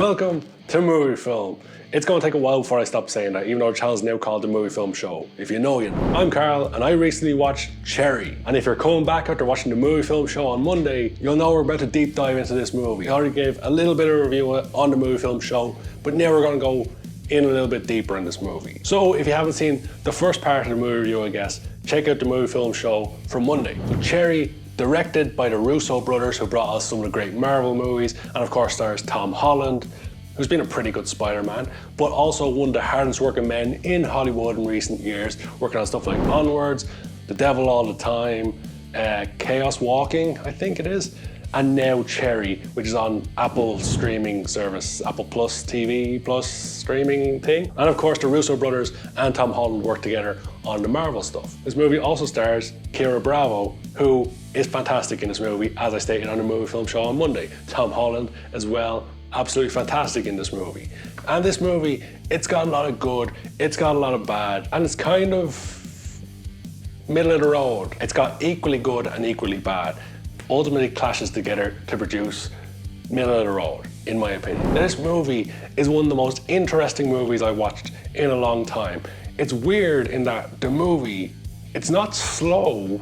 Welcome to Movie Film. It's going to take a while before I stop saying that, even though the channel's now called The Movie Film Show. If you know, you know. I'm Carl, and I recently watched Cherry. And if you're coming back after watching The Movie Film Show on Monday, you'll know we're about to deep dive into this movie. I already gave a little bit of a review on The Movie Film Show, but now we're going to go in a little bit deeper in this movie. So if you haven't seen the first part of the movie review, I guess, check out The Movie Film Show from Monday. So Cherry, directed by the Russo brothers, who brought us some of the great Marvel movies, and of course stars Tom Holland, who's been a pretty good Spider-Man, but also one of the hardest working men in Hollywood in recent years, working on stuff like Onwards, The Devil All the Time, Chaos Walking, I think it is, and now Cherry, which is on Apple streaming service, Apple Plus TV Plus streaming thing. And of course the Russo brothers and Tom Holland work together on the Marvel stuff. This movie also stars Kira Bravo, who is fantastic in this movie, as I stated on the Movie Film Show on Monday. Tom Holland as well, absolutely fantastic in this movie. And this movie, it's got a lot of good, it's got a lot of bad, and it's kind of middle of the road. It's got equally good and equally bad. Ultimately clashes together to produce middle of the road, in my opinion. This movie is one of the most interesting movies I watched in a long time. It's weird in that the movie, it's not slow,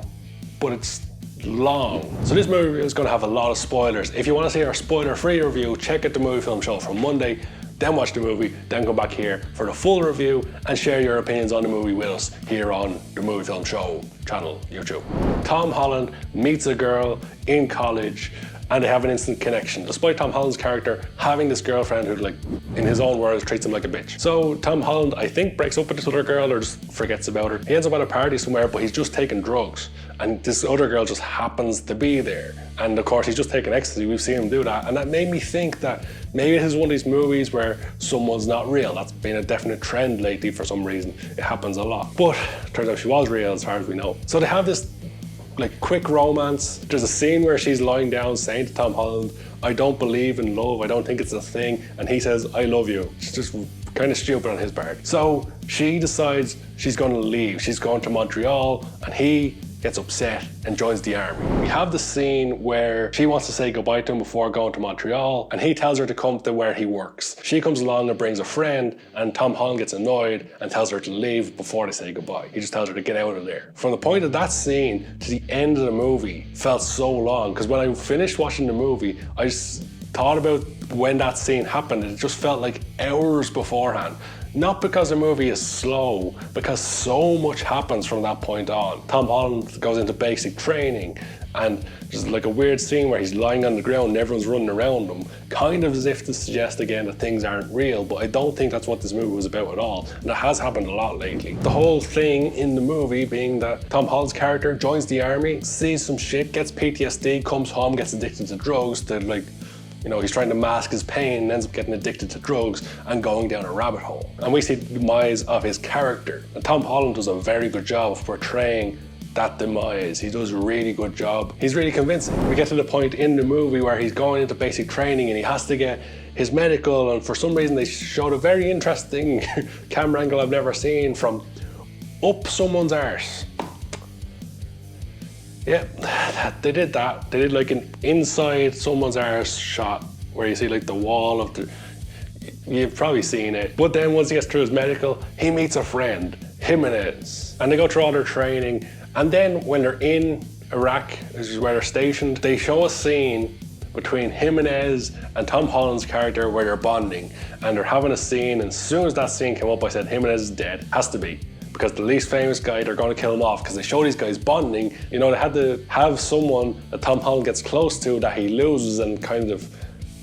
but it's long. So this movie is going to have a lot of spoilers. If you want to see our spoiler-free review, check out the Movie Film Show from Monday, then watch the movie, then come back here for the full review and share your opinions on the movie with us here on the Movie Film Show channel, YouTube. Tom Holland meets a girl in college and they have an instant connection, despite Tom Holland's character having this girlfriend who, like, in his own words, treats him like a bitch. So Tom Holland, I think, breaks up with this other girl or just forgets about her. He ends up at a party somewhere, but he's just taking drugs. And this other girl just happens to be there. And of course, he's just taking ecstasy. We've seen him do that. And that made me think that maybe this is one of these movies where someone's not real. That's been a definite trend lately for some reason. It happens a lot. But turns out she was real as far as we know. So they have this like quick romance. There's a scene where she's lying down saying to Tom Holland, "I don't believe in love, I don't think it's a thing," and he says, "I love you." It's just kind of stupid on his part. So she decides she's going to leave. She's going to Montreal, and he gets upset and joins the army. We have the scene where she wants to say goodbye to him before going to Montreal, and he tells her to come to where he works. She comes along and brings a friend, and Tom Holland gets annoyed and tells her to leave before they say goodbye. He just tells her to get out of there. From the point of that scene to the end of the movie felt so long, because when I finished watching the movie, I just thought about when that scene happened. It just felt like hours beforehand. Not because the movie is slow, because so much happens from that point on. Tom Holland goes into basic training, and there's like a weird scene where he's lying on the ground and everyone's running around him, kind of as if to suggest again that things aren't real, but I don't think that's what this movie was about at all, and it has happened a lot lately. The whole thing in the movie being that Tom Holland's character joins the army, sees some shit, gets PTSD, comes home, gets addicted to drugs to, like, you know, he's trying to mask his pain and ends up getting addicted to drugs and going down a rabbit hole. And we see the demise of his character. And Tom Holland does a very good job of portraying that demise. He does a really good job. He's really convincing. We get to the point in the movie where he's going into basic training and he has to get his medical, and for some reason they showed a very interesting camera angle I've never seen from up someone's arse. Yeah, they did that. They did like an inside someone's arse shot where you see like the wall of the... You've probably seen it. But then once he gets through his medical, he meets a friend, Jimenez, and they go through all their training. And then when they're in Iraq, which is where they're stationed, they show a scene between Jimenez and Tom Holland's character where they're bonding. And they're having a scene, and as soon as that scene came up, I said, Jimenez is dead. Has to be. Because the least famous guy, they're going to kill him off because they show these guys bonding. You know, they had to have someone that Tom Holland gets close to that he loses, and kind of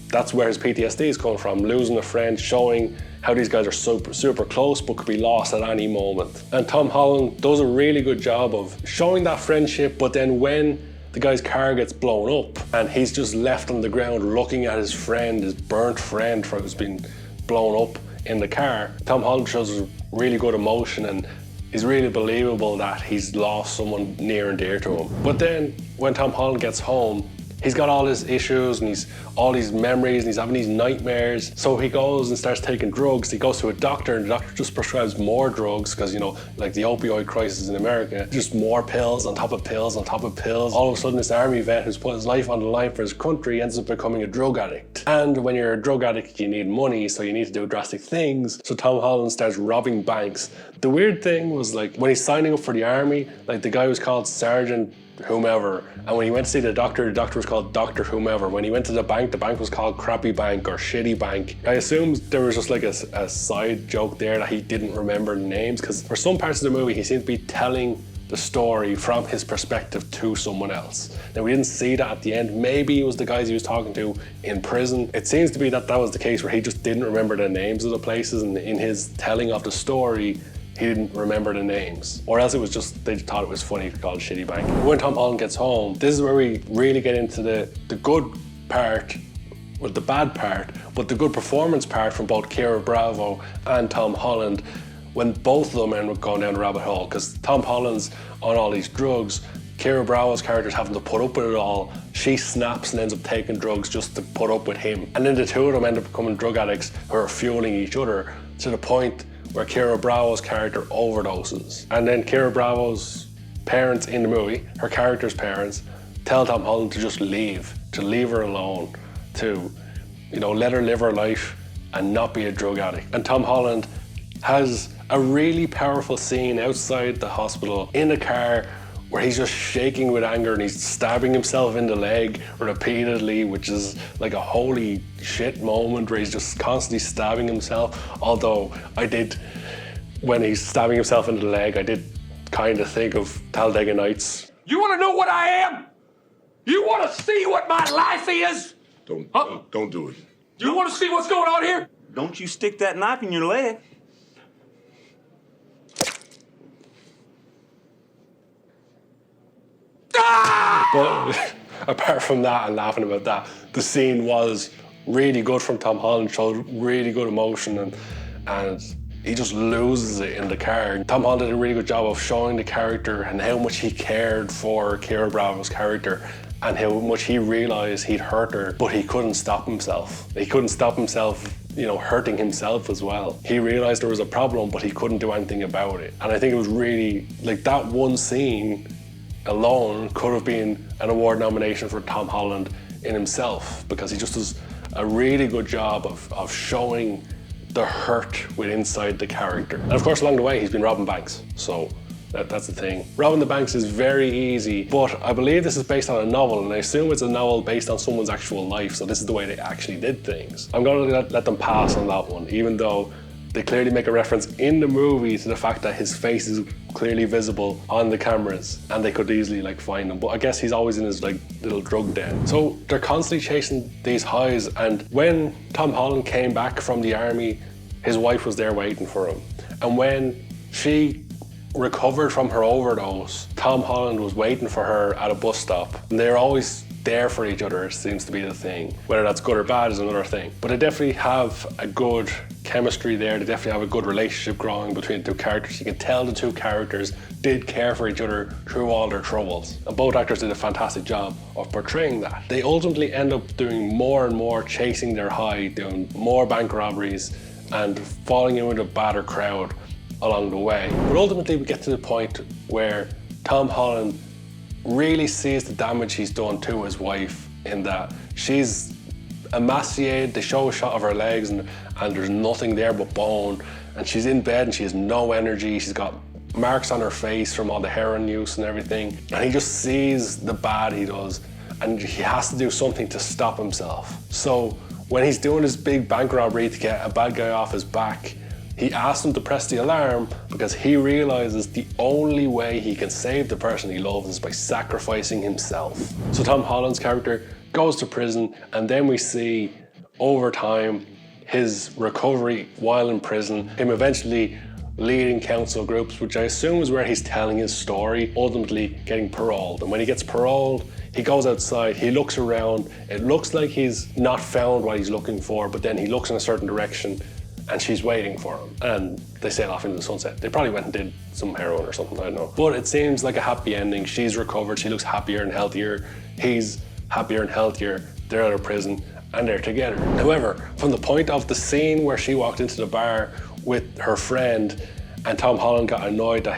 that's where his PTSD is coming from, losing a friend, showing how these guys are super close but could be lost at any moment. And Tom Holland does a really good job of showing that friendship, but then when the guy's car gets blown up and he's just left on the ground looking at his friend, his burnt friend who's been blown up in the car, Tom Holland shows really good emotion, and it's really believable that he's lost someone near and dear to him. But then when Tom Holland gets home, he's got all his issues and he's all these memories and he's having these nightmares. So he goes and starts taking drugs. He goes to a doctor and the doctor just prescribes more drugs because, you know, like the opioid crisis in America, just more pills on top of pills on top of pills. All of a sudden this army vet who's put his life on the line for his country ends up becoming a drug addict. And when you're a drug addict, you need money, so you need to do drastic things. So Tom Holland starts robbing banks. The weird thing was, like, when he's signing up for the army, like, the guy was called Sergeant whomever, and when he went to see the doctor was called Dr. whomever. When he went to the bank was called Crappy Bank or Shitty Bank. I assume there was just like a side joke there that he didn't remember names, because for some parts of the movie he seemed to be telling the story from his perspective to someone else. Now, we didn't see that at the end. Maybe it was the guys he was talking to in prison. It seems to be that was the case, where he just didn't remember the names of the places, and in his telling of the story he didn't remember the names. Or else it was just, they thought it was funny to call it Shitty Bank. When Tom Holland gets home, this is where we really get into the good part, well, the bad part, but the good performance part from both Keira Bravo and Tom Holland, when both of them end up going down the rabbit hole. Because Tom Holland's on all these drugs, Keira Bravo's character's having to put up with it all. She snaps and ends up taking drugs just to put up with him. And then the two of them end up becoming drug addicts who are fueling each other, to the point where Keira Bravo's character overdoses. And then Keira Bravo's parents in the movie, her character's parents, tell Tom Holland to just leave her alone, to, you know, let her live her life and not be a drug addict. And Tom Holland has a really powerful scene outside the hospital in a car where he's just shaking with anger and he's stabbing himself in the leg repeatedly, which is like a holy shit moment where he's just constantly stabbing himself. Although when he's stabbing himself in the leg, I did kind of think of Talladega Nights. You want to know what I am? You want to see what my life is? Don't do it. You want to see what's going on here? Don't you stick that knife in your leg. But apart from that and laughing about that, the scene was really good from Tom Holland, showed really good emotion, and he just loses it in the car. Tom Holland did a really good job of showing the character and how much he cared for Keira Bravo's character and how much he realised he'd hurt her, but he couldn't stop himself. He couldn't stop himself, you know, hurting himself as well. He realised there was a problem, but he couldn't do anything about it. And I think it was really, like, that one scene alone could have been an award nomination for Tom Holland in himself, because he just does a really good job of showing the hurt within inside the character. And of course, along the way, he's been robbing banks. So that's the thing. Robbing the banks is very easy, but I believe this is based on a novel, and I assume it's a novel based on someone's actual life, so this is the way they actually did things. I'm gonna let them pass on that one, even though they clearly make a reference in the movie to the fact that his face is clearly visible on the cameras and they could easily like find him. But I guess he's always in his like little drug den. So they're constantly chasing these highs, and when Tom Holland came back from the army, his wife was there waiting for him. And when she recovered from her overdose, Tom Holland was waiting for her at a bus stop. And they're always there for each other, it seems to be the thing. Whether that's good or bad is another thing. But they definitely have a good chemistry there. They definitely have a good relationship growing between the two characters. You can tell the two characters did care for each other through all their troubles. And both actors did a fantastic job of portraying that. They ultimately end up doing more and more, chasing their high, doing more bank robberies and falling in with a badder crowd along the way. But ultimately we get to the point where Tom Holland really sees the damage he's done to his wife, in that she's emaciated. They show a shot of her legs and there's nothing there but bone, and she's in bed and she has no energy. She's got marks on her face from all the heroin use and everything, and he just sees the bad he does and he has to do something to stop himself. So when he's doing his big bank robbery to get a bad guy off his back, he asks him to press the alarm because he realizes the only way he can save the person he loves is by sacrificing himself. So Tom Holland's character goes to prison, and then we see over time his recovery while in prison, him eventually leading council groups, which I assume is where he's telling his story, ultimately getting paroled. And when he gets paroled, he goes outside, he looks around. It looks like he's not found what he's looking for, but then he looks in a certain direction and she's waiting for him, and they sail off into the sunset. They probably went and did some heroin or something, I don't know. But it seems like a happy ending. She's recovered, she looks happier and healthier. He's happier and healthier, they're out of prison, and they're together. However, from the point of the scene where she walked into the bar with her friend and Tom Holland got annoyed that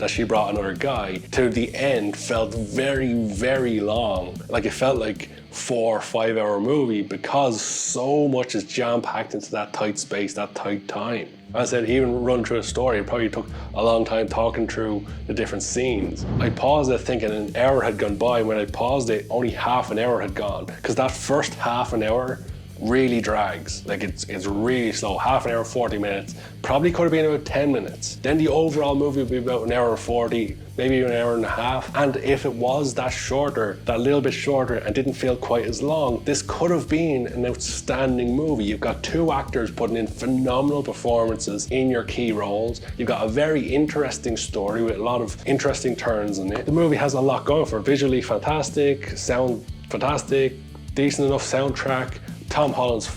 she brought another guy, to the end felt very, very long. Like it felt like 4 or 5 hour movie because so much is jam-packed into that tight space, that tight time. As I said, even run through a story, it probably took a long time talking through the different scenes. I paused it thinking an hour had gone by. When I paused it, only half an hour had gone, because that first half an hour really drags. Like it's really slow. Half an hour, 40 minutes. Probably could have been about 10 minutes. Then the overall movie would be about an hour 40, maybe an hour and a half. And if it was that shorter, that little bit shorter and didn't feel quite as long, this could have been an outstanding movie. You've got 2 actors putting in phenomenal performances in your key roles. You've got a very interesting story with a lot of interesting turns in it. The movie has a lot going for it. Visually fantastic, sound fantastic, decent enough soundtrack. Tom Holland's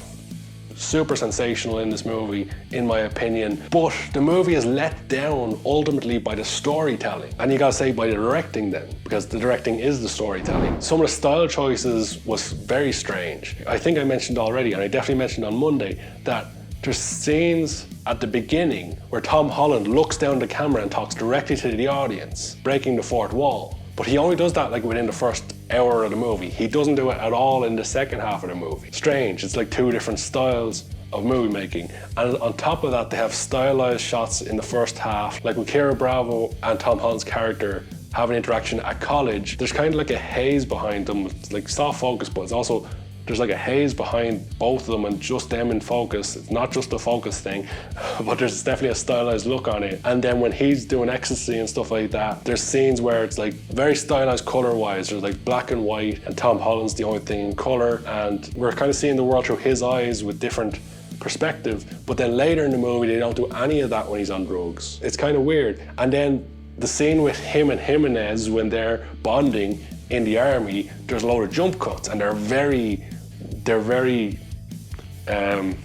super sensational in this movie, in my opinion. But the movie is let down ultimately by the storytelling. And you gotta say by the directing then, because the directing is the storytelling. Some of the style choices was very strange. I think I mentioned already, and I definitely mentioned on Monday, that there's scenes at the beginning where Tom Holland looks down the camera and talks directly to the audience, breaking the fourth wall. But he only does that like within the first hour of the movie. He doesn't do it at all in the second half of the movie. Strange, it's like 2 different styles of movie making. And on top of that, they have stylized shots in the first half, like with Keira Bravo and Tom Holland's character have an interaction at college. There's kind of like a haze behind them. It's like soft focus, but it's also, there's like a haze behind both of them and just them in focus. It's not just a focus thing, but there's definitely a stylized look on it. And then when he's doing ecstasy and stuff like that, there's scenes where it's like very stylized color-wise. There's like black and white, and Tom Holland's the only thing in color, and we're kind of seeing the world through his eyes with different perspective. But then later in the movie, they don't do any of that when he's on drugs. It's kind of weird. And then the scene with him and Jimenez when they're bonding in the army, there's a load of jump cuts, and they're very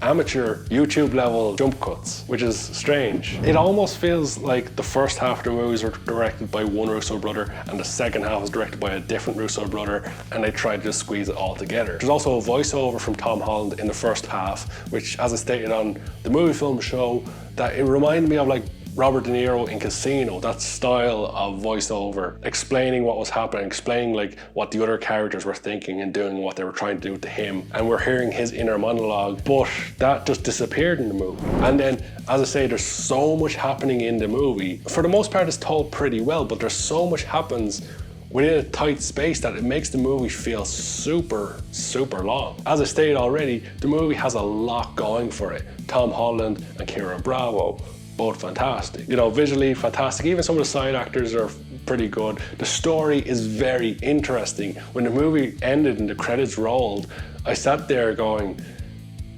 amateur YouTube level jump cuts, which is strange. It almost feels like the first half of the movies are directed by one Russo brother and the second half is directed by a different Russo brother, and they try to just squeeze it all together. There's also a voiceover from Tom Holland in the first half, which, as I stated on the movie film show, that it reminded me of like Robert De Niro in Casino, that style of voiceover, explaining what was happening, explaining like what the other characters were thinking and doing what they were trying to do to him. And we're hearing his inner monologue, but that just disappeared in the movie. And then, as I say, there's so much happening in the movie. For the most part, it's told pretty well, but there's so much happens within a tight space that it makes the movie feel super, super long. As I stated already, the movie has a lot going for it. Tom Holland and Keira Bravo, both fantastic. You know, visually fantastic. Even some of the side actors are pretty good. The story is very interesting. When the movie ended and the credits rolled, I sat there going,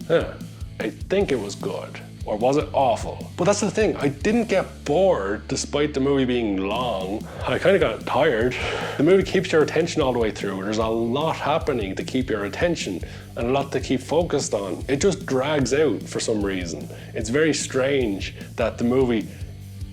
I think it was good. Or was it awful? But that's the thing, I didn't get bored despite the movie being long. I kind of got tired. The movie keeps your attention all the way through. There's a lot happening to keep your attention and a lot to keep focused on. It just drags out for some reason. It's very strange that the movie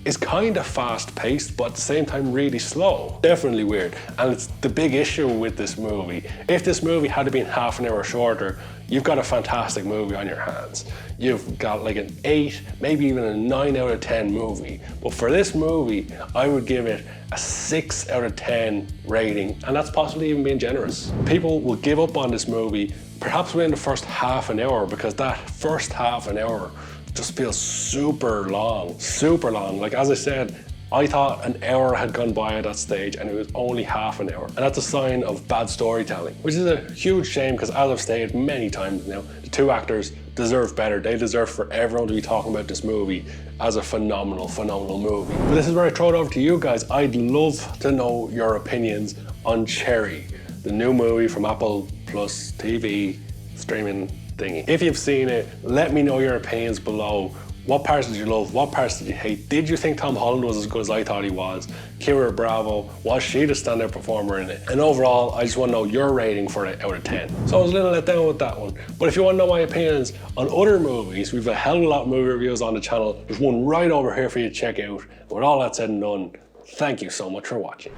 is kind of fast-paced, but at the same time really slow. Definitely weird, and it's the big issue with this movie. If this movie had been half an hour shorter, you've got a fantastic movie on your hands. You've got like an 8, maybe even a 9 out of 10 movie. But for this movie, I would give it a 6 out of 10 rating, and that's possibly even being generous. People will give up on this movie perhaps within the first half an hour, because that first half an hour just feels super long, super long. Like, as I said, I thought an hour had gone by at that stage and it was only half an hour. And that's a sign of bad storytelling, which is a huge shame because, as I've stated many times now, the 2 actors deserve better. They deserve for everyone to be talking about this movie as a phenomenal, phenomenal movie. But this is where I throw it over to you guys. I'd love to know your opinions on Cherry, the new movie from Apple Plus TV streaming thingy. If you've seen it, let me know your opinions below. What parts did you love? What parts did you hate? Did you think Tom Holland was as good as I thought he was? Keira Bravo, was she the standout performer in it? And overall, I just want to know your rating for it out of 10. So I was a little let down with that one. But if you want to know my opinions on other movies, we've a hell of a lot of movie reviews on the channel. There's one right over here for you to check out. And with all that said and done, thank you so much for watching.